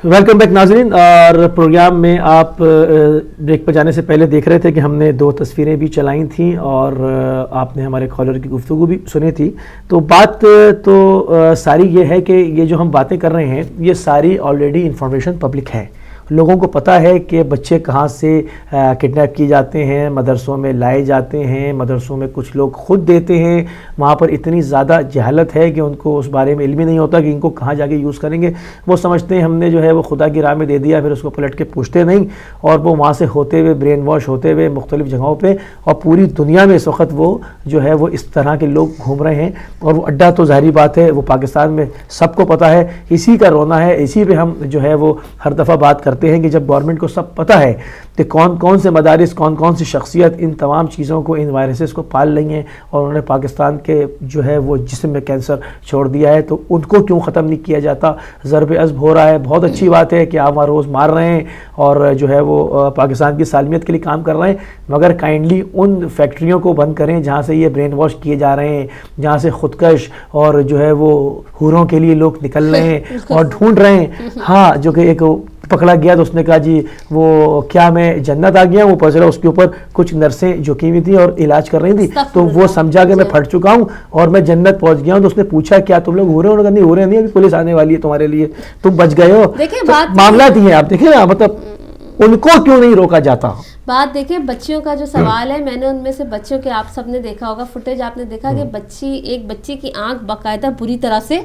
Welcome back ناظرین. اور programme میں آپ بریک پر جانے سے پہلے دیکھ رہے تھے کہ ہم نے 2 تصویریں بھی چلائی تھیں اور آپ نے ہمارے کالر کی گفتگو بھی سنی تھی. تو بات تو ساری یہ ہے کہ یہ جو ہم باتیں کر رہے ہیں یہ ساری آلریڈی انفارمیشن پبلک ہے. لوگوں کو پتہ ہے کہ بچے کہاں سے کڈنیپ کیے جاتے ہیں, مدرسوں میں لائے جاتے ہیں, مدرسوں میں کچھ لوگ خود دیتے ہیں. وہاں پر اتنی زیادہ جہالت ہے کہ ان کو اس بارے میں علم ہی نہیں ہوتا کہ ان کو کہاں جا کے یوز کریں گے. وہ سمجھتے ہیں ہم نے جو ہے وہ خدا کی راہ میں دے دیا, پھر اس کو پلٹ کے پوچھتے نہیں, اور وہ وہاں سے ہوتے ہوئے برین واش ہوتے ہوئے مختلف جگہوں پہ, اور پوری دنیا میں اس وقت وہ جو ہے وہ اس طرح کے لوگ گھوم رہے ہیں. اور وہ اڈا تو ظاہری بات ہے وہ پاکستان میں سب کو پتہ ہے, اسی کا رونا ہے, اسی پہ ہم جو ہے وہ ہر دفعہ بات کرتے ہیں کہ جب گورنمنٹ کو سب پتہ ہے کہ کون کون سے مدارس, کون کون سی شخصیت ان تمام چیزوں کو, ان وائرسز کو پال رہی ہیں, اور انہوں نے پاکستان کے جو ہے وہ جسم میں کینسر چھوڑ دیا ہے, تو ان کو کیوں ختم نہیں کیا جاتا. ضرب عضب ہو رہا ہے. بہت اچھی بات ہے کہ آپ وہاں روز مار رہے ہیں اور جو ہے وہ پاکستان کی سالمیت کے لیے کام کر رہے ہیں, مگر کائنڈلی ان فیکٹریوں کو بند کریں جہاں سے یہ برین واش کیے جا رہے ہیں, جہاں سے خودکش اور جو ہے وہ حوروں کے لیے لوگ نکل رہے ہیں اور ڈھونڈ رہے ہیں. ہاں, جو کہ ایک پکڑا گیا تو اس نے کہا جی وہ کیا میں جنت آ گیا ہوں, اوپر سے اس کے اوپر کچھ نرسیں جھکی ہوئی تھیں اور علاج کر رہی تھیں, تو وہ سمجھا کہ میں پھٹ چکا ہوں اور میں جنت پہنچ گیا ہوں. تو اس نے پوچھا کیا تم لوگ ہو رہے ہو؟ نہیں ہو رہے, نہیں, ابھی پولیس آنے والی ہے تمہارے لیے, تم بچ گئے ہو. معاملات ہی ہیں, آپ دیکھیں نا, مطلب ان کو کیوں نہیں روکا جاتا. بات دیکھیں بچیوں کا جو سوال ہے, میں نے ان میں سے بچوں کے, آپ سب نے دیکھا ہوگا فوٹیج, آپ نے دیکھا کہ ایک بچی کی آنکھ باقاعدہ بری طرح سے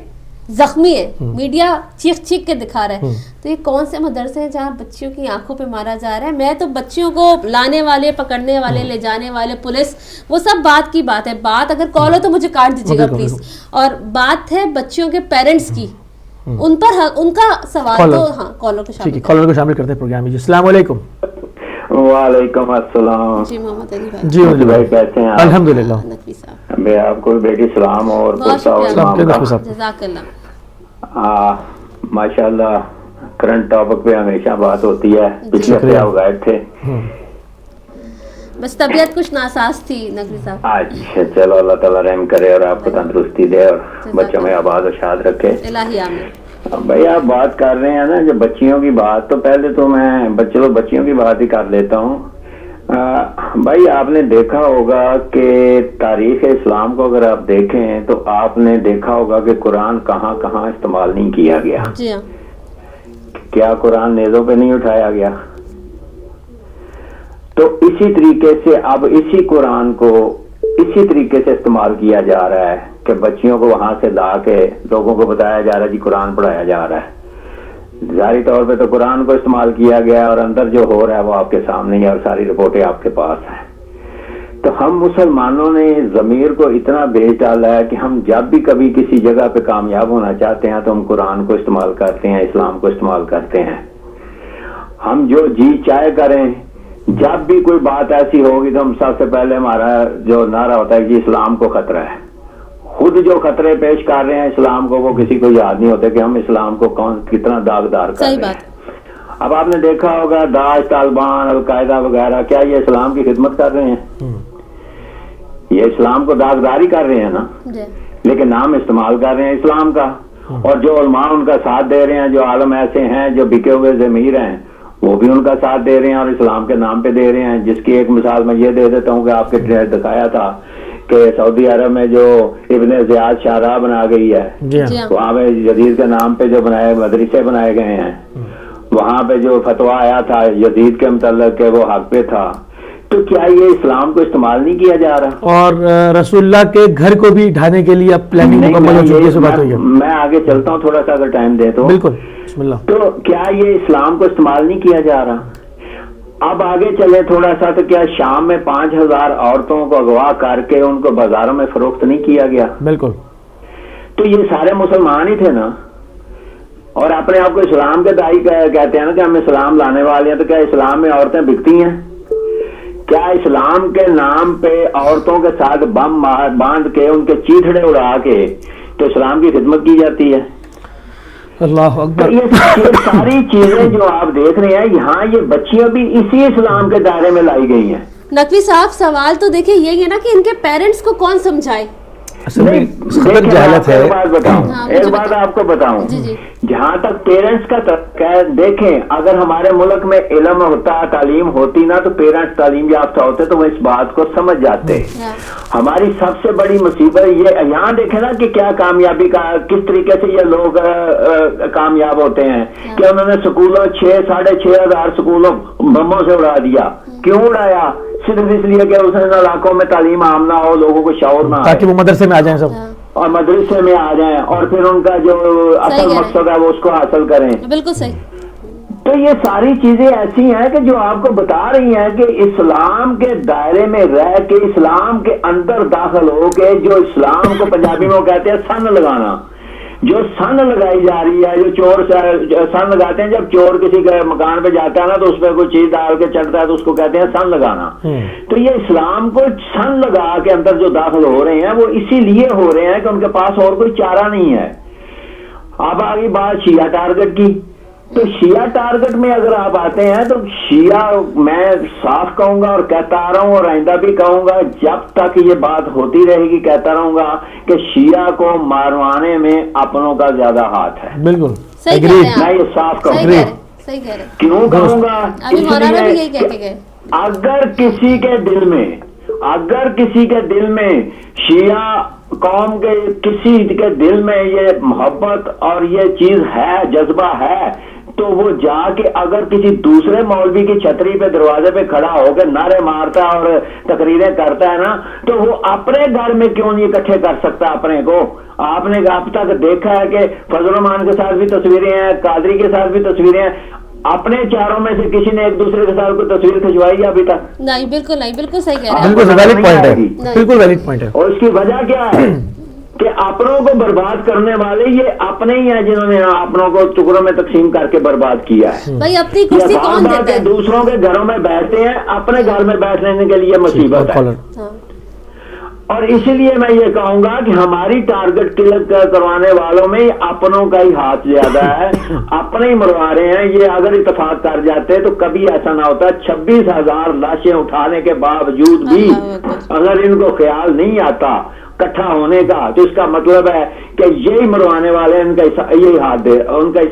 زخمی ہے, میڈیا چیخ چیخ کے دکھا رہا ہے. تو یہ کون سے مدرسے ہیں جہاں بچیوں کی آنکھوں پہ مارا جا رہا ہے؟ میں تو بچیوں کو لانے والے, پکڑنے والے, لے جانے والے, پولیس, وہ سب بات کی بات ہے. بات اگر کال ہو تو مجھے کاٹ دیجیے گا پلیز. اور بات ہے بچیوں کے پیرنٹس کی, ان پر ان کا سوال تو ہاں کالر کو شامل کرتے ہیں پروگرام میں. السلام علیکم. وعلیکم السلام. جی محمد علی بھائی. جی بھائی کیسے ہیں آپ؟ الحمدللہ. نقوی صاحب, میں آپ کو بیٹی سلام اور جزاک اللہ. ماشاء اللہ کرنٹ ٹاپک پہ ہمیشہ بات ہوتی ہے. پچھلے ہفتے آپ غائب تھے, بس طبیعت کچھ ناساز تھی نقوی صاحب. اچھا چلو, اللہ تعالیٰ رحم کرے اور آپ کو تندرستی دے اور بچوں میں آباد و شاد رکھے. الہی آمین. بھائی آپ بات کر رہے ہیں نا جو بچیوں کی بات, تو پہلے تو میں چلو بچیوں کی بات ہی کر لیتا ہوں. بھائی آپ نے دیکھا ہوگا کہ تاریخ اسلام کو اگر آپ دیکھیں تو آپ نے دیکھا ہوگا کہ قرآن کہاں کہاں استعمال نہیں کیا گیا. جی ہاں. کیا قرآن نیزوں پہ نہیں اٹھایا گیا؟ تو اسی طریقے سے اب اسی قرآن کو اسی طریقے سے استعمال کیا جا رہا ہے کہ بچیوں کو وہاں سے لا کے لوگوں کو بتایا جا رہا ہے جی قرآن پڑھایا جا رہا ہے. ظاہری طور پہ تو قرآن کو استعمال کیا گیا اور اندر جو ہو رہا ہے وہ آپ کے سامنے ہی, اور ساری رپورٹیں آپ کے پاس ہیں. تو ہم مسلمانوں نے ضمیر کو اتنا بیچ ڈالا ہے کہ ہم جب بھی کبھی کسی جگہ پہ کامیاب ہونا چاہتے ہیں تو ہم قرآن کو استعمال کرتے ہیں, اسلام کو استعمال کرتے ہیں. ہم جو جی چاہے کریں, جب بھی کوئی بات ایسی ہوگی تو ہم سب سے پہلے ہمارا جو نعرہ ہوتا ہے کہ اسلام کو خطرہ ہے. خود جو خطرے پیش کر رہے ہیں اسلام کو, وہ کسی کو یاد نہیں ہوتے کہ ہم اسلام کو کتنا داغدار کر رہے ہیں. اب آپ نے دیکھا ہوگا داعش, طالبان, القاعدہ وغیرہ, کیا یہ اسلام کی خدمت کر رہے ہیں؟ یہ اسلام کو داغداری کر رہے ہیں نا, لیکن نام استعمال کر رہے ہیں اسلام کا. اور جو علماء ان کا ساتھ دے رہے ہیں, جو عالم ایسے ہیں جو بکے ہوئے ضمیر ہیں, وہ بھی ان کا ساتھ دے رہے ہیں اور اسلام کے نام پہ دے رہے ہیں. جس کی ایک مثال میں یہ دے دیتا ہوں کہ آپ کے دکھایا تھا کہ سعودی عرب میں جو ابن زیاد شاہراہ بنا گئی ہے, وہاں پہ یزید کے نام پہ جو مدرسے بنائے گئے ہیں, وہاں پہ جو فتویٰ آیا تھا یزید کے متعلق کہ وہ حق پہ تھا, تو کیا یہ اسلام کو استعمال نہیں کیا جا رہا؟ اور رسول اللہ کے گھر کو بھی ڈھانے کے لیے اب پلاننگ مکمل ہو چکی ہے, سے بات ہوئی ہے. میں آگے چلتا ہوں تھوڑا سا اگر ٹائم دے تو. بالکل, بسم اللہ. تو کیا یہ اسلام کو استعمال نہیں کیا جا رہا؟ اب آگے چلے تھوڑا سا, تو کیا شام میں 5000 عورتوں کو اغوا کر کے ان کو بازاروں میں فروخت نہیں کیا گیا؟ بالکل. تو یہ سارے مسلمان ہی تھے نا, اور اپنے آپ کو اسلام کے داعی کہتے ہیں نا کہ ہم اسلام لانے والے ہیں. تو کیا اسلام میں عورتیں بکتی ہیں؟ کیا اسلام کے نام پہ عورتوں کے ساتھ بم باندھ کے ان کے چیتڑے اڑا کے تو اسلام کی خدمت کی جاتی ہے؟ اللہ اکبر. یہ ساری چیزیں جو آپ دیکھ رہے ہیں یہاں, یہ بچیاں بھی اسی اسلام کے دائرے میں لائی گئی ہیں. نقوی صاحب سوال تو دیکھیں یہی ہے نا کہ ان کے پیرنٹس کو کون سمجھائے. اصل میں نہیں، خبر دیکھیں، جہالت میں ہے. ایک بات بتاؤں، ہاں، ایک مجھے بات آپ کو بتاؤں، جی جہاں تک پیرنٹس کا طریقہ ہے، دیکھیں اگر ہمارے ملک میں علم ہوتا، تعلیم ہوتی نا، تو پیرنٹس تعلیم یافتہ ہوتے تو وہ اس بات کو سمجھ جاتے. ہماری سب سے بڑی مصیبت یہ، یہاں دیکھیں نا کہ کیا کامیابی کا کس طریقے سے یہ لوگ کامیاب ہوتے ہیں کہ انہوں نے سکولوں 6,500 سکولوں بموں سے اڑا دیا. کیوں اڑایا؟ صرف اس لیے کہ اس علاقوں میں تعلیم عام نہ ہو، لوگوں کو شعور نہ آئے، تاکہ وہ مدرسے میں آ جائیں سب. اور مدرسے میں آ جائیں اور پھر ان کا جو اصل مقصد ہے وہ اس کو حاصل کریں. بالکل صحیح. تو یہ ساری چیزیں ایسی ہیں کہ جو آپ کو بتا رہی ہیں کہ اسلام کے دائرے میں رہ کے، اسلام کے اندر داخل ہو کے، جو اسلام کو پنجابی میں وہ کہتے ہیں سن لگانا، جو سن لگائی جا رہی ہے، جو چور سن لگاتے ہیں، جب چور کسی کے مکان پہ جاتا ہے نا تو اس پہ کوئی چیز ڈال کے چڑھتا ہے تو اس کو کہتے ہیں سن لگانا. تو یہ اسلام کو سن لگا کے اندر جو داخل ہو رہے ہیں وہ اسی لیے ہو رہے ہیں کہ ان کے پاس اور کوئی چارہ نہیں ہے. اب آگئی بات شیعہ ٹارگٹ کی، تو شیعہ ٹارگٹ میں اگر آپ آتے ہیں تو شیعہ، میں صاف کہوں گا اور کہتا آ رہا ہوں اور آئندہ بھی کہوں گا، جب تک یہ بات ہوتی رہے گی کہتا رہوں گا کہ شیعہ کو ماروانے میں اپنوں کا زیادہ ہاتھ ہے. بالکل صحیح کہہ رہے ہیں میں یہ صاف کہوں صحیح گا. کہہ رہے ہیں، صحیح کہہ رہے ہیں. کیوں کہوں گا؟ ابھی مولانا بھی یہی کہہ کے گئے. اگر کسی کے دل میں شیعہ قوم کے کسی کے دل میں یہ محبت اور یہ چیز ہے، جذبہ ہے، تو وہ جا کے اگر کسی دوسرے مولوی کی چھتری پہ دروازے پہ کھڑا ہو کے نعرے مارتا ہے اور تقریریں کرتا ہے نا، تو وہ اپنے گھر میں کیوں نہیں اکٹھے کر سکتا اپنے کو؟ آپ نے اب تک دیکھا ہے کہ فضل الرحمان کے ساتھ بھی تصویریں ہیں، قادری کے ساتھ بھی تصویریں ہیں، اپنے چاروں میں سے کسی نے ایک دوسرے کے ساتھ کوئی تصویر کھنچوائی ہے ابھی تک؟ نہیں، بالکل نہیں، بالکل صحیح کہہ رہے ہیں. بالکل ویلڈ پوائنٹ ہے، بالکل ویلڈ پوائنٹ ہے. اور اس کی وجہ کیا ہے کہ اپنوں کو برباد کرنے والے یہ اپنے ہی ہیں جنہوں نے اپنوں کو ٹکڑوں میں تقسیم کر کے برباد کیا ہے. بھائی اپنی کرسی کون دیتا ہے؟ دوسروں کے گھروں میں بیٹھتے ہیں، اپنے گھر میں بیٹھنے کے لیے مصیبت ہے. اور اسی لیے میں یہ کہوں گا کہ ہماری ٹارگٹ کلر کروانے والوں میں اپنوں کا ہی ہاتھ زیادہ ہے، اپنے ہی مروا رہے ہیں. یہ اگر اتفاق کر جاتے تو کبھی ایسا نہ ہوتا. 26,000 لاشیں اٹھانے کے باوجود بھی اگر ان کو خیال نہیں آتا اکٹھا ہونے کا، تو اس کا مطلب ہے کہ یہی مروانے والے ان کا یہی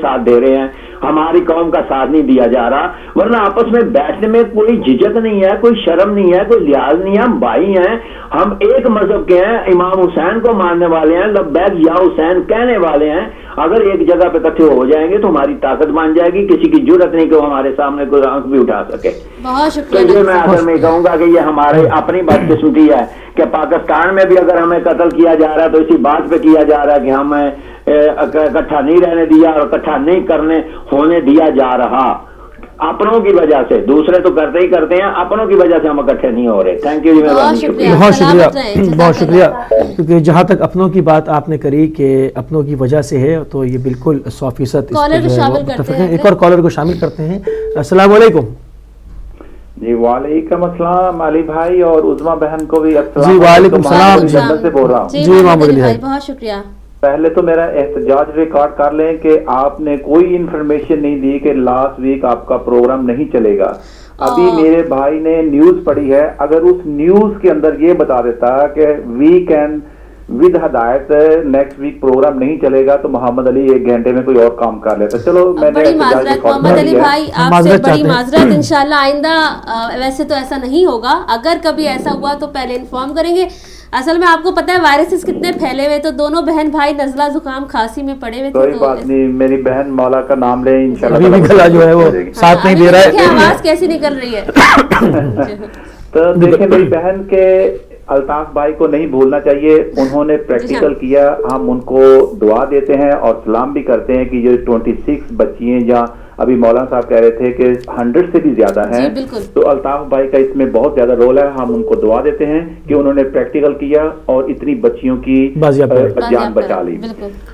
ساتھ دے رہے ہیں. ہماری قوم کا ساتھ نہیں دیا جا رہا، ورنہ آپس میں بیٹھنے میں کوئی جھجک نہیں ہے، کوئی شرم نہیں ہے، کوئی لحاظ نہیں ہے. ہم بھائی ہیں، ہم ایک مذہب کے ہیں، امام حسین کو ماننے والے ہیں، لبیک یا حسین کہنے والے ہیں. اگر ایک جگہ پہ اکٹھے ہو جائیں گے تو ہماری طاقت بن جائے گی. کسی کی جرأت نہیں کہ وہ ہمارے سامنے کوئی آنکھ بھی اٹھا سکے. بہت تو شکریہ. یہ میں آخر میں کہوں گا کہ یہ ہمارے اپنی بدقسمتی ہے کہ پاکستان میں بھی اگر ہمیں قتل کیا جا رہا ہے تو اسی بات پہ کیا جا رہا ہے کہ ہمیں اکٹھا نہیں رہنے دیا اور اکٹھا نہیں ہونے دیا جا رہا. اپنوں کی وجہ سے، دوسرے تو کرتے ہی کرتے ہیں، اپنوں کی وجہ سے ہم اکٹھے نہیں ہو رہے. تھینک یو جی. بہت شکریہ، بہت شکریہ، سلامت رہیں. بہت شکریہ. کیونکہ جہاں تک اپنوں کی بات آپ نے کری کہ اپنوں کی وجہ سے ہے، تو یہ بالکل 100% کالر کو شامل کرتے ہیں. ایک اور کالر کو شامل کرتے ہیں. السلام علیکم. جی وعلیکم السلام علی بھائی اور عظما بہن کو بھی السلام. جی وعلیکم السلام. جنت سے بول رہا ہوں. جی محمد علی بھائی بہت شکریہ. پہلے تو میرا احتجاج ریکارڈ کر لیں کہ آپ نے کوئی انفارمیشن نہیں دی کہ لاسٹ ویک آپ کا پروگرام نہیں چلے گا. ابھی میرے بھائی نے نیوز پڑھی ہے، اگر اس نیوز کے اندر یہ بتا دیتا کہ ویکینڈ ود ہدایت نیکسٹ ویک پروگرام نہیں چلے گا تو محمد علی 1 گھنٹے میں کوئی اور کام کر لیتا. چلو میں نے بڑی معذرت محمد علی بھائی، آپ سے بڑی معذرت. انشاءاللہ آئندہ ویسے تو ایسا نہیں ہوگا، اگر کبھی ایسا ہوا تو پہلے انفارم کریں گے. اصل میں آپ کو پتا ہے وائرسز کتنے پھیلے ہوئے، تو دونوں بہن بھائی نزلہ زکام کھانسی میں پڑے ہوئے تھے. کوئی بات نہیں، میری بہن مولا کا نام لیں انشاءاللہ. ابھی بھی گلا جو ہے وہ ساتھ نہیں دے رہا ہے، آواز کیسی نکل رہی ہے. تو دیکھیں میری بہن کے الطاف بھائی کو نہیں بھولنا چاہیے، انہوں نے پریکٹیکل کیا. ہم ان کو دعا دیتے ہیں اور سلام بھی کرتے ہیں کہ یہ 26 بچی ہیں، جہاں ابھی مولانا صاحب کہہ رہے تھے کہ 100 سے بھی زیادہ ہیں. تو الطاف بھائی کا اس میں بہت زیادہ رول ہے. ہم ان کو دعا دیتے ہیں کہ انہوں نے پریکٹیکل کیا اور اتنی بچیوں کی جان بچا لی.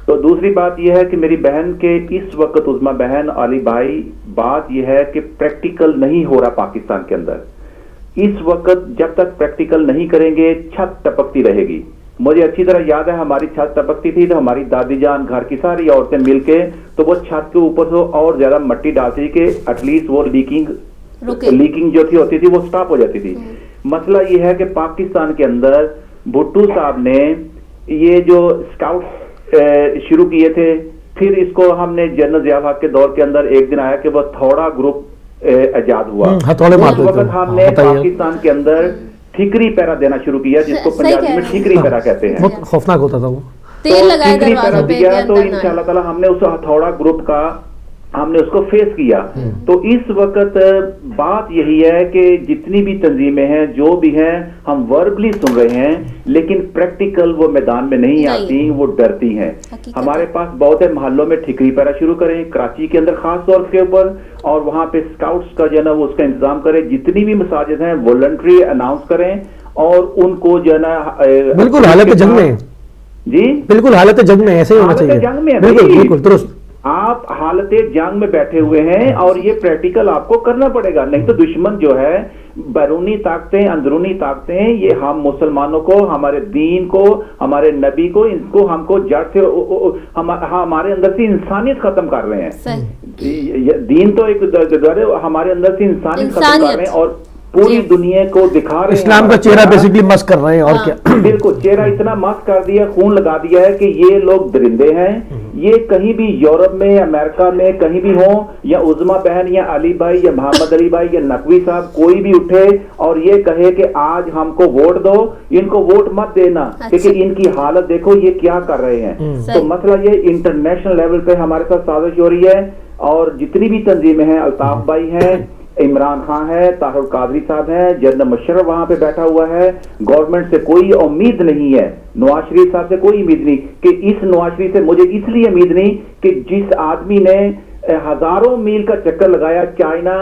تو دوسری بات یہ ہے کہ میری بہن کے اس وقت عظما بہن علی بھائی، بات یہ ہے کہ پریکٹیکل نہیں ہو رہا پاکستان کے اندر. اس وقت جب تک پریکٹیکل نہیں کریں گے چھت ٹپکتی رہے گی. مجھے اچھی طرح یاد ہے ہماری چھت ٹپکتی تھی تو ہماری دادی جان گھر کی ساری عورتیں مل کے تو وہ چھت کے اوپر سے اور زیادہ مٹی ڈالتی تھی کہ ایٹ لیسٹ وہ لیکنگ جو ہوتی تھی وہ سٹاپ ہو جاتی تھی. مسئلہ یہ ہے کہ پاکستان کے اندر بھٹو صاحب نے یہ جو اسکاؤٹ شروع کیے تھے، پھر اس کو ہم نے جنرل ضیاء الحق کے دور کے اندر ایک دن آیا کہ وہ تھوڑا گروپ ایجاد ہوا، اس وقت ہم نے پاکستان کے اندر ٹھیکری پیرا دینا شروع کیا، جس کو پنجابی میں ٹھیکری پیرا کہتے ہیں. بہت خوفناک ہوتا تھا وہ. تیل لگائے دروازوں پہ دیا تو انشاءاللہ تعالی ہم نے اس ہتھوڑا گروپ کا ہم نے اس کو فیس کیا. تو اس وقت بات یہی ہے کہ جتنی بھی تنظیمیں ہیں جو بھی ہیں ہم وربلی سن رہے ہیں لیکن پریکٹیکل وہ میدان میں نہیں آتی، وہ ڈرتی ہیں. ہمارے پاس بہت ہے محلوں میں ٹھیکری پیرا شروع کریں، کراچی کے اندر خاص طور کے اوپر، اور وہاں پہ اسکاؤٹس کا جو ہے نا وہ اس کا انتظام کریں. جتنی بھی مساجد ہیں والنٹری اناؤنس کریں اور ان کو جو ہے نا بالکل حالت جنگ میں، جی بالکل حالت جنگ میں ایسے ہی ہونا چاہیے. جنگ میں بالکل بالکل درست. آپ حالت جنگ میں بیٹھے ہوئے ہیں اور یہ پریکٹیکل آپ کو کرنا پڑے گا، نہیں تو دشمن جو ہے بیرونی طاقتیں اندرونی طاقتیں یہ ہم مسلمانوں کو، ہمارے دین کو، ہمارے نبی کو، ان کو ہم کو جڑ سے ہمارے اندر سے انسانیت ختم کر رہے ہیں. دین تو ایک ہمارے اندر سے انسانیت ختم کر رہے ہیں اور پوری دنیا کو دکھا رہے ہیں. اسلام کا چہرہ بیسیکلی مسخ کر رہے ہیں اور کیا. بالکل چہرہ اتنا مسخ کر دیا، خون لگا دیا ہے کہ یہ لوگ درندے ہیں. یہ کہیں بھی یورپ میں یا امریکہ میں کہیں بھی ہوں، یا عظما بہن یا علی بھائی یا محمد علی بھائی یا نقوی صاحب کوئی بھی اٹھے اور یہ کہے کہ آج ہم کو ووٹ دو، ان کو ووٹ مت دینا کیونکہ ان کی حالت دیکھو یہ کیا کر رہے ہیں. تو مسئلہ یہ انٹرنیشنل لیول پہ ہمارے ساتھ سازش ہو رہی ہے اور جتنی بھی تنظیمیں ہیں، الطاف بھائی ہیں، عمران خان ہے، طاہر القادری صاحب ہیں، جنرل مشرف وہاں پہ بیٹھا ہوا ہے. گورنمنٹ سے کوئی امید نہیں ہے، نواز شریف صاحب سے کوئی امید نہیں کہ اس نواز شریف سے مجھے اس لیے امید نہیں کہ جس آدمی نے ہزاروں میل کا چکر لگایا چائنا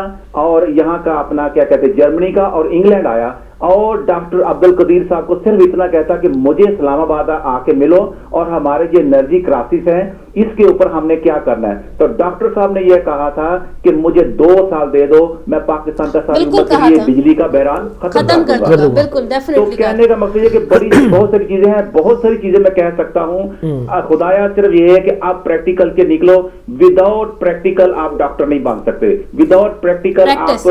اور یہاں کا اپنا کیا کہتے ہیں جرمنی کا اور انگلینڈ آیا اور ڈاکٹر عبد القدیر صاحب کو صرف اتنا کہتا کہ مجھے اسلام آباد آ کے ملو اور ہمارے جو انرجی کرائسس ہیں اس کے اوپر ہم نے کیا کرنا ہے. تو ڈاکٹر صاحب نے یہ کہا تھا کہ مجھے 2 سال دے دو، میں پاکستان کا ساری بجلی کا بحران ختم کر دوں گا. تو کہنے کا مقصد ہے کہ بہت ساری چیزیں ہیں، بہت ساری چیزیں میں کہہ سکتا ہوں. خدایا صرف یہ ہے کہ آپ پریکٹیکل کے نکلو. وداؤٹ پریکٹیکل آپ ڈاکٹر نہیں بن سکتے، وداؤٹ پریکٹیکل آپ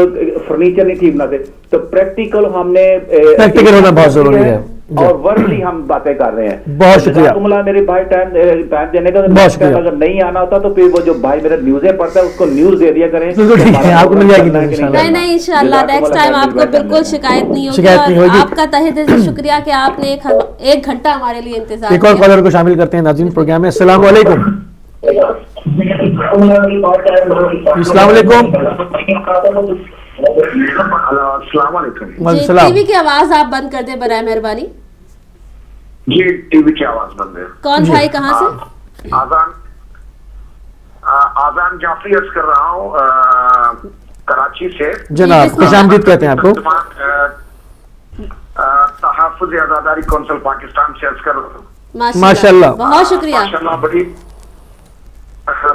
فرنیچر نہیں ٹھیک بنا سکتے. تو پریکٹیکل ہم نے پریکٹیکل ہونا بہت ضروری ہے اور ورڈلی ہم باتیں کر رہے ہیں. بہت شکریہ میرے بھائی ٹائم دینے کا. اگر نہیں آنا ہوتا تو پھر وہ جو بھائی میرا نیوزیں پڑھتا ہے اس کو نیوز دے دیا کریں. آپ کو مل جائے گی نہیں انشاءاللہ نیکسٹ ٹائم آپ کو بالکل شکایت نہیں ہوگی. آپ کا تہہ دل سے شکریہ کہ آپ نے 1 گھنٹہ ہمارے لیے انتظار. ایک اور کالر کو شامل کرتے ہیں ناظرین پروگرام میں. السلام علیکم. السلام علیکم. السلام علیکم. ٹی وی کی آواز آپ بند کر دیں برائے مہربانی. جی ٹی وی کی آواز بند ہے. کون بھائی کہاں سے؟ آزان جعفری عرض کر رہا ہوں کراچی سے. جناب خوش آمدید کہتے ہیں آپ کو. تحفظ آزاداری کونسل پاکستان سے عرض کر رہا ہوں. ماشاءاللہ بہت شکریہ. ماشاءاللہ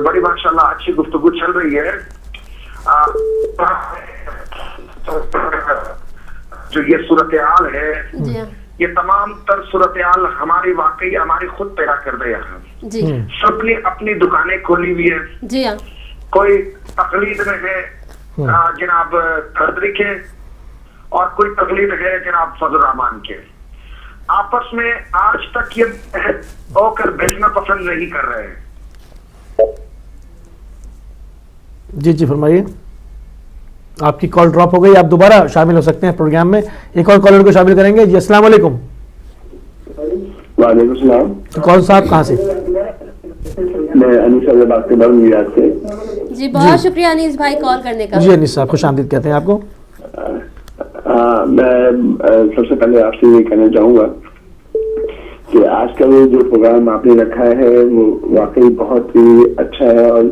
بڑی ماشاءاللہ اچھی گفتگو چل رہی ہے. جو یہ صورتحال ہے یہ تمام تر صورتحال ہماری واقعی ہماری خود پیدا کر دیا ہے. سب نے اپنی دکانیں کھولی ہوئی ہے. جی ہاں. کوئی تقلید میں ہے جناب قدری کے اور کوئی تقلید ہے جناب فضل الرحمان کے. آپس میں آج تک یہ ہو کر بیچنا پسند نہیں کر رہے ہیں. جی فرمائیے. آپ کی کال ڈراپ ہو گئی، آپ دوبارہ شامل ہو سکتے ہیں پروگرام میں. ایک اور کالر کو شامل کریں گے. جی السلام علیکم. وعلیکم السلام. کون صاحب کہاں سے؟ میں انیس صاحب بات کر رہا ہوں میرات سے. جی بہت شکریہ انیس بھائی کال کرنے کا. جی انیس صاحب خوش آمدید کہتے ہیں آپ کو. میں سب سے پہلے آپ سے یہ کہنا چاہوں گا کہ آج کا وہ جو پروگرام آپ نے رکھا ہے وہ واقعی بہت ہی اچھا ہے اور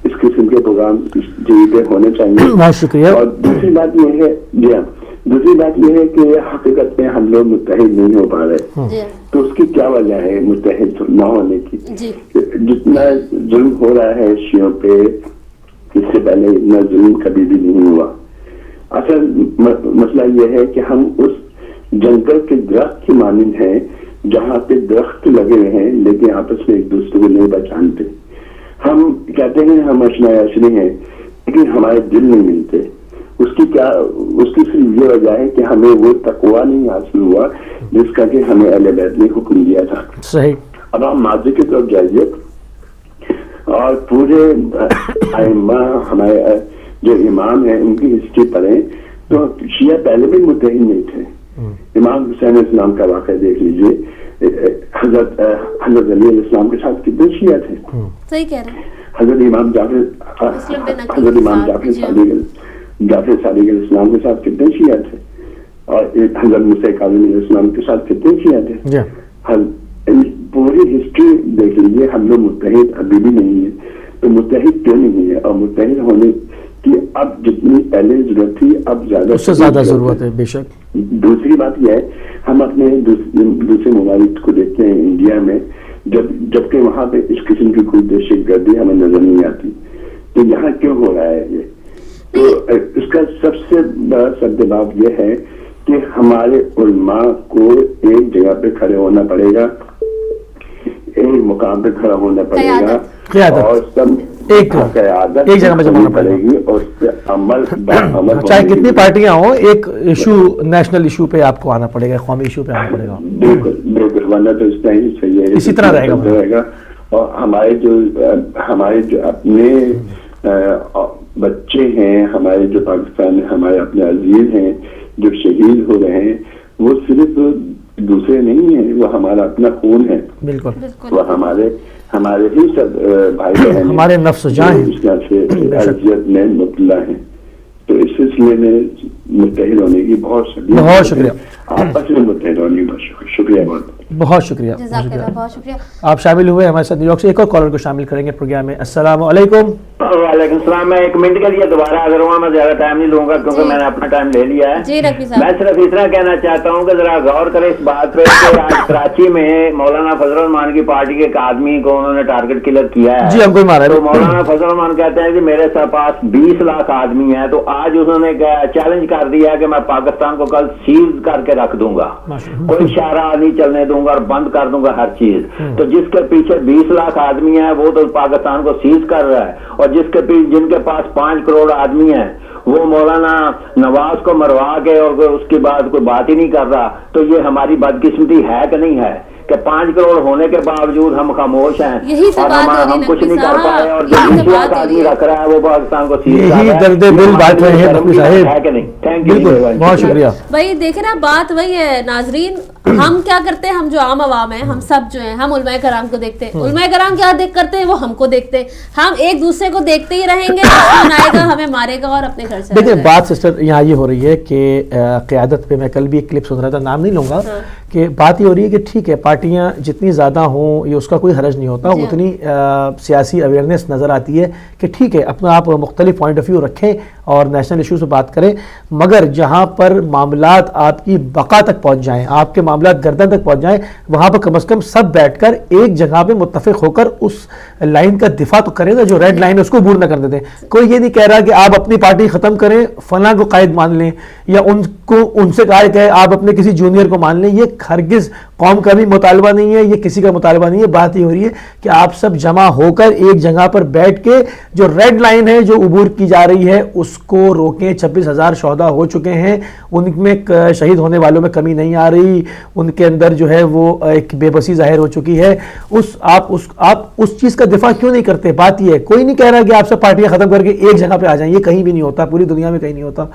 اس قسم کے پروگرام ٹی وی پہ ہونے چاہیے. بہت شکریہ. اور دوسری بات یہ ہے جی ہاں دوسری بات یہ ہے کہ حقیقت میں ہم لوگ متحد نہیں ہو پا رہے. تو اس کی کیا وجہ ہے متحد نہ ہونے کی؟ جتنا ظلم ہو رہا ہے شیعوں پہ اس سے پہلے اتنا ظلم کبھی بھی نہیں ہوا. اصل مسئلہ یہ ہے کہ ہم اس جنگل کے درخت کی مانند ہیں جہاں پہ درخت لگے ہیں لیکن آپس میں ایک دوسرے کو نہیں پہچانتے. ہم کہتے ہیں ہم اشنا اشری ہیں لیکن ہمارے دل نہیں ملتے. اس کی صرف یہ وجہ ہے کہ ہمیں وہ تقویٰ نہیں حاصل ہوا جس کا کہ ہمیں اہل بیت نے حکم دیا تھا. صحیح. اب ہم ماضی کی طرف جائیے اور پورے ائمہ ہمارے جو امام ہیں ان کی ہسٹری پڑھیں تو شیعہ پہلے بھی متحد نہیں تھے. امام حسین السلام کا واقعہ دیکھ لیجیے, حضرت علی علیہ السلام کے ساتھ کتنے شیعہ تھے. صحیح کہہ رہے ہیں. حضرت امام جعفر صادق علیہ السلام کے ساتھ کتنے شیعہ تھے, اور حضرت موسیٰ کاظم علیہ السلام کے ساتھ کتنے شیعہ تھے. پوری ہسٹری دیکھ لیجیے, ہم لوگ متحد ابھی بھی نہیں ہے. تو متحد کیوں نہیں ہے, اور متحد ہونے کی اب جتنی پہلے ضرورت تھی اب زیادہ ضرورت ہے. بے شک. دوسری بات یہ ہے, ہم اپنے دوسرے ممالک کو دیکھتے ہیں انڈیا میں, جبکہ وہاں پہ اس قسم کی کوئی دہشت گردی ہمیں نظر نہیں آتی. تو یہاں کیوں ہو رہا ہے یہ؟ تو اس کا سب سے بڑا سبب یہ ہے کہ ہمارے علماء کو ایک جگہ پہ کھڑے ہونا پڑے گا, ایک مقام پہ کھڑا ہونا پڑے گا, اور سب ایک جگہ پہ جمع پڑے گی, اور اس پہ عمل چاہے کتنی پارٹیاں ہوں, ایک ایشو نیشنل ایشو پہ آپ کو آنا پڑے گا, قومی ایشو پہ آنا پڑے گا. بالکل, ورنہ تو اس طرح ہی صحیح ہے, اسی طرح رہے گا. اور ہمارے جو اپنے بچے ہیں, ہمارے جو پاکستان میں ہمارے اپنے عزیز ہیں جو شہید ہو رہے ہیں, وہ صرف دوسرے نہیں ہیں, وہ ہمارا اپنا خون ہے. بالکل. وہ ہمارے ہی سب بھائی بہن, ہمارے نفس جان سے اذیت میں مبتلا ہیں. تو اس سلسلے میں متحد ہونے کی بہت شکریہ. آپس میں متحد ہونے کی شکریہ. بہت شکریہ. بہت شکریہ. آپ شامل ہوئے ہمارے ساتھ نیو یارک سے. ایک اور کالر کو شامل کریں گے پروگرام میں. السلام علیکم. وعلیکم السلام. میں 1 منٹ کے لیے دوبارہ حاضر ہوا, میں زیادہ ٹائم نہیں لوں گا کیونکہ میں نے اپنا ٹائم لے لیا ہے. جی رفیع صاحب, میں صرف اتنا کہنا چاہتا ہوں کہ ذرا غور کریں اس بات پہ کہ آج کراچی میں مولانا فضل الرحمان کی پارٹی کے ایک آدمی کو انہوں نے ٹارگٹ کلر کیا ہے. جی ہم کو مارا ہے. تو مولانا فضل الرحمان کہتے ہیں کہ میرے پاس 20 لاکھ آدمی ہیں, تو آج انہوں نے چیلنج کر دیا ہے کہ میں پاکستان کو کل سیز کر کے رکھ دوں گا, کوئی شاہراہ نہیں چلنے دوں گا اور بند کر دوں گا ہر چیز. تو جس کے پیچھے 20 لاکھ آدمی ہیں وہ تو پاکستان کو سیز کر رہا ہے, اور جن کے پاس 5 کروڑ آدمی ہیں وہ مولانا نواز کو مروا کے اور اس کے بعد کوئی بات ہی نہیں کر رہا. تو یہ ہماری بدقسمتی ہے کہ نہیں ہے کہ 5 کروڑ ہونے کے باوجود ہم خاموش ہیں اور ہم کچھ نہیں کر پائے, اور جو 20 لاکھ آدمی رکھ رہا ہے وہ پاکستان کو سیز کر رہا ہے. درد دل بات رہے ہیں رفیع صاحب. ہے کہ نہیں؟ تھینک یو, بہت شکریہ. بھائی دیکھیں نا, بات وہی ہے ناظرین. ہم کیا کرتے ہیں, ہم جو عام عوام ہیں, ہم سب جو ہیں, ہم علماء کرام کو دیکھتے ہیں. علماء کرام کیا کرتے ہیں, وہ ہم کو دیکھتے ہیں. ہم ایک دوسرے کو دیکھتے ہی رہیں گے, بنائے گا ہمیں مارے گا اور اپنے گھر سے. دیکھیں بات سسٹر یہاں یہ ہو رہی ہے کہ قیادت پہ, میں کل بھی ایک کلپ سن رہا تھا, نام نہیں لوں گا, کہ بات یہ ہو رہی ہے کہ ٹھیک ہے پارٹیاں جتنی زیادہ ہوں یہ اس کا کوئی حرج نہیں ہوتا, اتنی سیاسی اویئرنیس نظر آتی ہے کہ ٹھیک ہے اپنا آپ مختلف پوائنٹ آف ویو رکھیں اور نیشنل ایشو سے بات کریں, مگر جہاں پر معاملات آپ کی بقا تک پہنچ جائیں, آپ کے معاملات گردن تک پہنچ جائیں, وہاں پر کم از کم سب بیٹھ کر ایک جگہ پہ متفق ہو کر اس لائن کا دفاع تو کریں نا, جو ریڈ لائن ہے اس کو عبور نہ کر دیتے. کوئی یہ نہیں کہہ رہا کہ آپ اپنی پارٹی ختم کریں, فلاں کو قائد مان لیں, یا ان سے کہا کہ آپ اپنے کسی جونیئر کو مان لیں. یہ ہرگز قوم کا بھی مطالبہ نہیں ہے, یہ کسی کا مطالبہ نہیں ہے. بات یہ ہو رہی ہے کہ آپ سب جمع ہو کر ایک جگہ پر بیٹھ کے جو ریڈ لائن ہے جو عبور کی جا رہی ہے اس کو روکیں. 26,000 شہداء ہو چکے ہیں, ان میں شہید ہونے والوں میں کمی نہیں آ رہی, ان کے اندر جو ہے وہ ایک بے بسی ظاہر ہو چکی ہے. آپ اس چیز کا دفاع کیوں نہیں کرتے؟ بات یہ ہے, کوئی نہیں کہہ رہا کہ آپ سب پارٹیاں ختم کر کے ایک جگہ پہ آ جائیں, یہ کہیں بھی نہیں ہوتا, پوری دنیا میں کہیں نہیں ہوتا.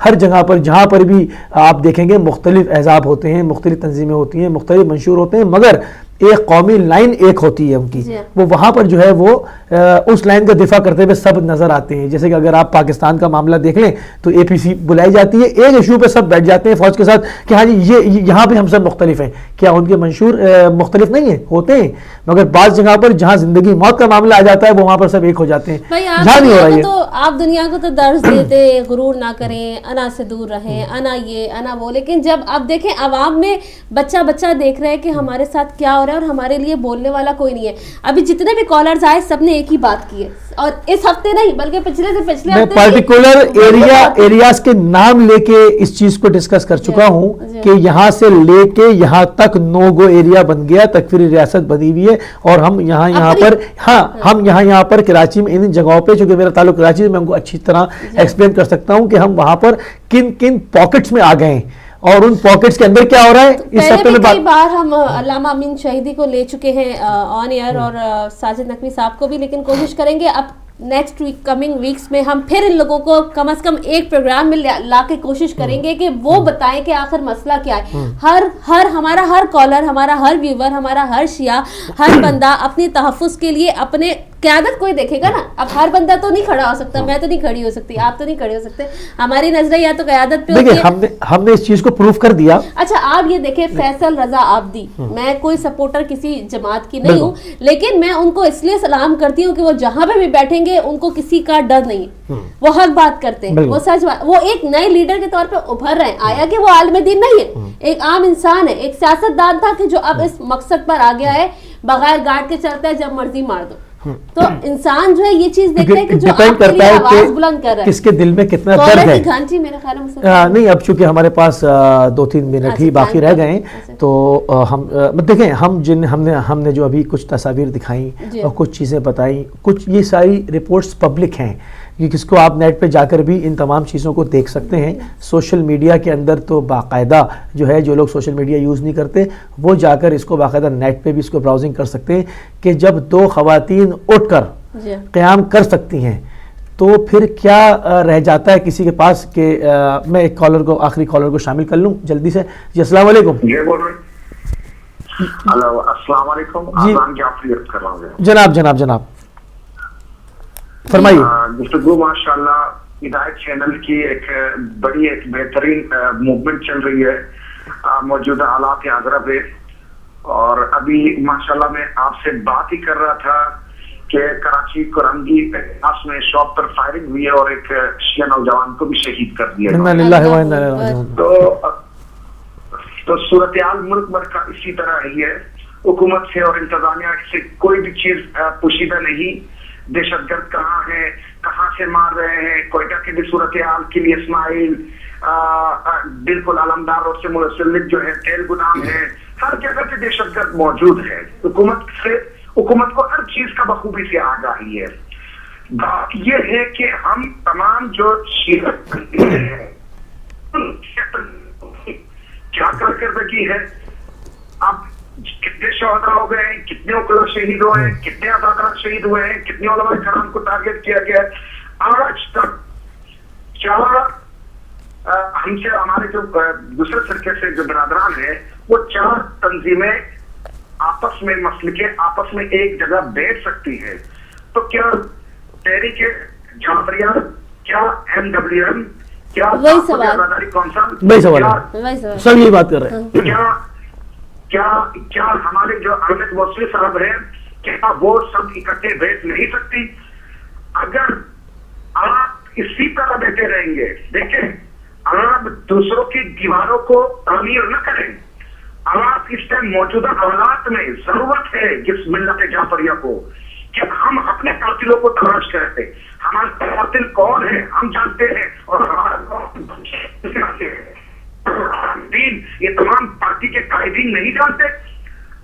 ہر جگہ پر جہاں پر بھی آپ دیکھیں گے مختلف احزاب ہوتے ہیں, مختلف تنظیمیں ہوتی ہیں, مختلف منشور ہوتے ہیں, مگر ایک قومی لائن ایک ہوتی ہے ان کی, وہ وہاں پر جو ہے وہ اس لائن کا دفاع کرتے ہوئے سب نظر آتے ہیں. جیسے کہ اگر آپ پاکستان کا معاملہ دیکھ لیں تو اے پی سی بلائی جاتی ہے, ایک ایشو پہ سب بیٹھ جاتے ہیں فوج کے ساتھ کہ ہاں جی یہاں پہ ہم سب مختلف ہیں. کیا ان کے منشور مختلف نہیں ہیں؟ ہوتے ہیں, مگر بعض جگہ پر جہاں زندگی موت کا معاملہ آ جاتا ہے وہ وہاں پر سب ایک ہو جاتے ہیں. جہاں نہیں ہو رہا ہے. تو آپ دنیا کو تو درس دیتے, غرور نہ کریں, انا سے دور رہیں, انا یہ انا وہ, لیکن جب آپ دیکھیں عوام میں بچہ دیکھ رہے ہیں کہ ہمارے ساتھ کیا ہو رہا ہے اور ہمارے لیے بولنے والا کوئی نہیں ہے. ابھی جتنے بھی کالرز آئے سب نے ایک ہی بات کی ہے, اور اس ہفتے نہیں بلکہ پچھلے سے پچھلے میں پرٹیکولر ایریاز کے نام لے کے اس چیز کو ڈسکس کر چکا ہوں کہ یہاں سے لے کے یہاں تک نو گو ایریا بن گیا, تکفیری ریاست بنی ہوئی ہے, اور ہم یہاں پر ہم یہاں پر کراچی میں ان جگہوں پہ, چونکہ میرا تعلق کراچی سے, میں ان کو اچھی طرح ایکسپلین کر سکتا ہوں کہ ہم وہاں پر کن کن پاکٹس میں آ گئے ہیں اور ان پاکٹس کے اندر کیا ہو رہا ہے. اس ہفتے میں کئی بار ہم علامہ امین شہیدی کو لے چکے ہیں آن ایئر, اور ساجد نقوی صاحب کو بھی, لیکن کوشش کریں گے اب نیکسٹ ویک, کمنگ ویکس میں ہم پھر ان لوگوں کو کم از کم ایک پروگرام میں لا کے کوشش کریں گے کہ وہ بتائیں کہ آخر مسئلہ کیا ہے. ہمارا ہر کالر, ہمارا ہر ویور, ہمارا ہر شیعہ, ہر بندہ اپنی تحفظ کے لیے اپنے قیادت کوئی دیکھے گا نا. اب ہر بندہ تو نہیں کھڑا ہو سکتا, میں تو نہیں کھڑی ہو سکتی, آپ تو نہیں کھڑے ہو سکتے, ہماری نظریں یا تو قیادت پہ ہوتی ہے. ہم نے اس چیز کو پروف کر دیا. اچھا آپ یہ دیکھیں, فیصل رضا عابدی, میں کوئی سپورٹر کسی جماعت کی نہیں ہوں, لیکن میں ان کو اس لیے سلام کرتی ہوں کہ وہ جہاں پہ بھی بیٹھیں گے ان کو کسی کا ڈر نہیں ہے, وہ حق بات کرتے ہیں, وہ سچ بات, وہ ایک نئے لیڈر کے طور پہ ابھر رہے ہیں. آیا کہ وہ عالم دین نہیں ہے, ایک عام انسان ہے, ایک سیاست دان تھا کہ جو اب اس مقصد پر آ گیا ہے, بغیر گارڈ کے چلتا ہے, جب مرضی مار دو. تو انسان جو ہے یہ چیز دیکھتا ہے کہ جو آپ کے لیے آواز بلند کر رہا ہے, کس کے دل میں کتنا درد ہے. گھانٹی میرے خیال میں نہیں, اب چونکہ ہمارے پاس 2-3 منٹ ہی باقی رہ گئے ہیں, تو ہم دیکھیں, ہم نے جو ابھی کچھ تصاویر دکھائیں اور کچھ چیزیں بتائیں, کچھ یہ ساری رپورٹس پبلک ہیں, جس کو آپ نیٹ پہ جا کر بھی ان تمام چیزوں کو دیکھ سکتے ہیں. سوشل میڈیا کے اندر تو باقاعدہ جو ہے, جو لوگ سوشل میڈیا یوز نہیں کرتے وہ جا کر اس کو باقاعدہ نیٹ پہ بھی اس کو براؤزنگ کر سکتے ہیں, کہ جب 2 خواتین اٹھ کر قیام کر سکتی ہیں تو پھر کیا رہ جاتا ہے کسی کے پاس. کہ میں ایک کالر کو, آخری کالر کو شامل کر لوں جلدی سے. جی السلام علیکم. السلام علیکم. جناب فرمائیے. گفتگو ماشاء اللہ ہدایت چینل کی ایک بڑی, ایک بہترین موومنٹ چل رہی ہے موجودہ حالات حاضرہ پہ. اور ابھی ماشاءاللہ میں آپ سے بات ہی کر رہا تھا کہ کراچی کرنگی پاس میں شاپ پر فائرنگ ہوئی ہے اور ایک شیعہ نوجوان کو بھی شہید کر دیا. تو صورتحال ملک بھر کا اسی طرح رہی ہے. حکومت سے اور انتظامیہ سے کوئی بھی چیز پوشیدہ نہیں. دہشت گرد کہاں ہے, کہاں سے مار رہے ہیں. کوئٹہ کی بھی صورتحال کے لیے اسماعیل بالکل علمدار روڈ سے منسلک جو ہے تیل گودام ہے, ہر جگہ پہ دہشت گرد موجود ہے. حکومت کو ہر چیز کا بخوبی سے آگاہی ہے. بات یہ ہے کہ ہم تمام جو شیعہ ہیں کیا کارکردگی ہے. اب کتنے شہداء ہو گئے ہیں, کتنے اوکلا شہید ہوئے ہیں, کتنے عزادار شہید ہوئے ہیں, کتنے علماء کرام کو ٹارگیٹ کیا گیا ہے. آج تک 4 ہم سے, ہمارے جو دوسرے فرقے سے جو برادران ہیں, وہ 4 تنظیمیں آپس میں مسلکیں آپس میں ایک جگہ بیٹھ سکتی ہیں. تو کیا تحریک جعفریہ, کیا MWM, کیا آزاداری کونسل, سب یہی بات کر رہے ہیں, کیا ہمارے جو احمد موصلی صاحب ہیں, کیا وہ سب اکٹھے بیٹھ نہیں سکتی؟ اگر آپ اسی طرح بیٹھے رہیں گے, دیکھیں آپ دوسروں کی دیواروں کو تعمیر نہ کریں. آپ اس ٹائم موجودہ حالات میں ضرورت ہے جس ملت جعفریہ کو کہ ہم اپنے قاتلوں کو تلاش کرتے. ہمارے قاتل کون ہے ہم جانتے ہیں, اور ہمارا یہ تمام پارٹی کے قائدین نہیں جانتے.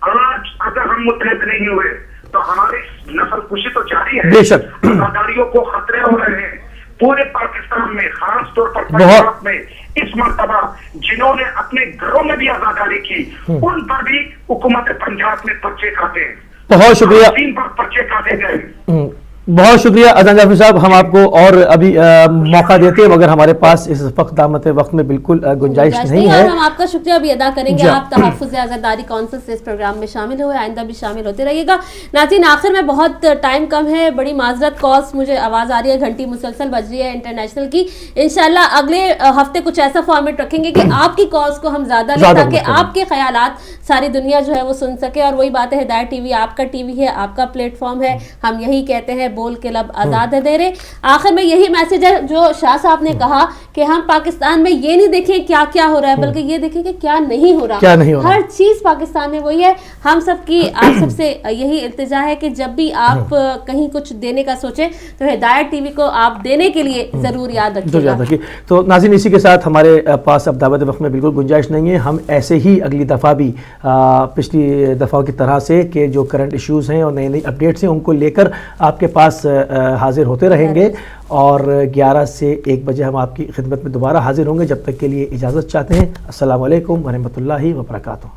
آج اگر ہم متحد نہیں ہوئے تو ہماری نسل کشی تو جاری ہے. آزاداریوں کو خطرے ہو رہے ہیں پورے پاکستان میں, خاص طور پر پنجاب میں. اس مرتبہ جنہوں نے اپنے گھروں میں بھی آزاداری کی ان پر بھی حکومت پنجاب میں پرچے کاٹے. بہت شکریہ, پرچے کاٹے گئے. بہت شکریہ اذان جعفری صاحب. ہم آپ کو اور ابھی موقع دیتے ہیں مگر ہمارے پاس اس وقت دامت وقت میں بالکل گنجائش نہیں ہے. اور ہم آپ کا شکریہ بھی ادا کریں گے. آپ تحفظ آزاداری کونسل سے اس پروگرام میں شامل ہوئے, آئندہ بھی شامل ہوتے رہیے گا. ناظرین آخر میں بہت ٹائم کم ہے, بڑی معذرت, کالس مجھے آواز آ رہی ہے, گھنٹی مسلسل بج رہی ہے انٹرنیشنل کی. انشاءاللہ اگلے ہفتے کچھ ایسا فارمیٹ رکھیں گے کہ آپ کی کالس کو ہم زیادہ لیں تاکہ آپ کے خیالات ساری دنیا جو ہے وہ سن سکے. اور وہی بات ہے, ہدایت ٹی وی آپ کا ٹی وی ہے, آپ کا پلیٹ فارم ہے. ہم یہی کہتے ہیں, بول کے لب آزاد ہے دیرے. آخر میں یہی میسج ہے جو شاہ صاحب نے کہا کہ ہم پاکستان میں یہ نہیں دیکھیں کیا کیا ہو رہا ہے بلکہ یہ دیکھیں کہ کیا نہیں ہو رہا, ہر چیز پاکستان میں وہی ہے. ہم سب کی آپ سب سے یہی التجا ہے کہ جب بھی آپ کہیں کچھ دینے کا سوچیں تو ہدایت ٹی وی کو آپ دینے کے لیے ضرور یاد رکھیے. تو ناظرین اسی کے ساتھ ہمارے پاس اب دعوت وقت میں بالکل گنجائش نہیں ہے. ہم ایسے ہی اگلی دفعہ بھی پچھلی دفعہ کی طرح سے کہ جو کرنٹ ایشوز ہیں اور نئی نئی اپڈیٹس ہیں ان کو لے کر آپ کے پاس حاضر ہوتے رہیں گے, اور 11 سے 1 بجے ہم آپ کی خدمت میں دوبارہ حاضر ہوں گے. جب تک کے لیے اجازت چاہتے ہیں. السلام علیکم ورحمۃ اللہ وبرکاتہ.